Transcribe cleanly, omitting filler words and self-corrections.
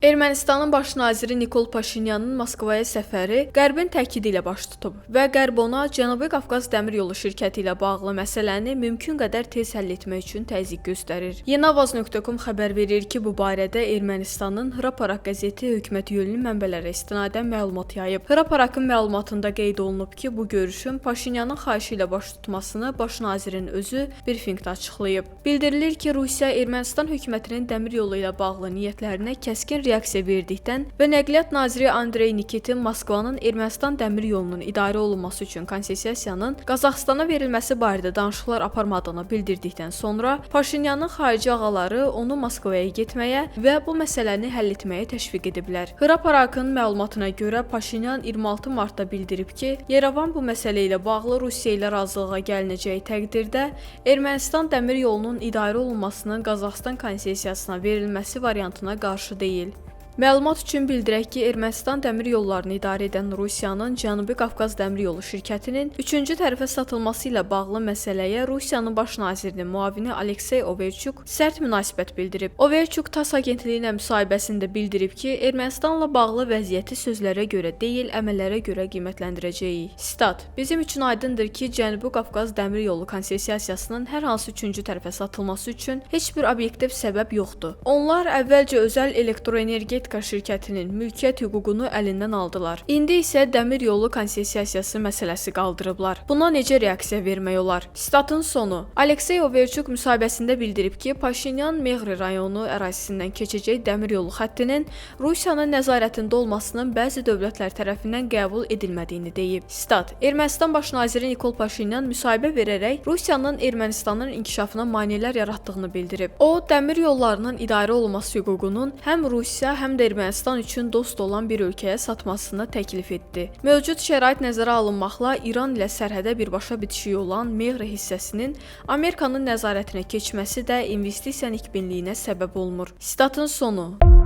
Ermənistanın baş naziri Nikol Paşinyanın Moskvaya səfəri Qərbin təkidi ilə baş tutub və Qərb ona Cənubi Qafqaz Dəmir Yolu şirkəti ilə bağlı məsələni mümkün qədər tez həll etmək üçün təzyiq göstərir. Yenavaz.com xəbər verir ki, bu barədə Ermənistanın Hraparak qəzeti hökumət yönlü mənbələrə istinadən məlumat yayıb. Hraparakın məlumatında qeyd olunub ki, bu görüşün Paşinyanın xahişi ilə baş tutmasını baş nazirin özü brifinqdə açıqlayıb. Bildirilir ki, Rusiya Ermənistan hökumətinin dəmir yolu ilə bağlı niyyətlərinə kəskin reaksiya verdikdən və Nəqliyyat naziri Andrey Nikitin Moskvanın Ermənistan dəmir yolunun idarə olunması üçün konsesiyasının Qazaxstana verilməsi barədə danışıqlar aparmadığını bildirdikdən sonra Paşinyanın xarici ağaları onu Moskvaya getməyə və bu məsələni həll etməyə təşviq ediblər. Hraparakın məlumatına görə Paşinyan 26 martda bildirib ki, Yerevan bu məsələ ilə bağlı Rusiya ilə razılığa gəlinəcəyi təqdirdə Ermənistan dəmir yolunun idarə olunmasının Qazaxstan konsesiyasına verilməsi variantına qarşı deyil. Məlumat üçün bildirək ki, Ermənistan dəmir yollarını idarə edən Rusiyanın Cənubi Qafqaz Dəmir Yolu şirkətinin üçüncü tərəfə satılması ilə bağlı məsələyə Rusiyanın baş nazirinin müavini Aleksey Overchuk sərt münasibət bildirib. Overchuk TASS agentliyinə müsahibəsində bildirib ki, Ermənistanla bağlı vəziyyəti sözlərə görə deyil, əməllərə görə qiymətləndirəcəyik. Sitat: Bizim üçün aydındır ki, Cənubi Qafqaz Dəmir Yolu konsesiyasının hər hansı üçüncü tərəfə satılması üçün heç bir obyektiv səbəb yoxdur. Onlar əvvəlcə özəl elektroenergetika şirkətinin mülkiyyət hüququnu əlindən aldılar. İndi isə dəmir yolu konsesiyası məsələsi qaldırıblar. Buna necə reaksiya vermək olar? Statın sonu. Aleksey Overchuk müsahibəsində bildirib ki, Paşinyan Meğri rayonu ərazisindən keçəcək dəmir yolu xəttinin Rusiyanın nəzarətində olmasının bəzi dövlətlər tərəfindən qəbul edilmədiyini deyib. Stat: Ermənistan baş naziri Nikol Paşinyan müsahibə verərək Rusiyanın Ermənistanın inkişafına maneələr yaratdığını bildirib. O, dəmir yollarının idarə olunması hüququnun həm Rusiya, həm də Ermənistan üçün dost olan bir ölkəyə satmasını təklif etdi. Mövcud şərait nəzərə alınmaqla İran ilə sərhədə birbaşa bitişik olan Meğri hissəsinin Amerikanın nəzarətinə keçməsi də investisiya nikbinliyinə səbəb olmur. Statın sonu.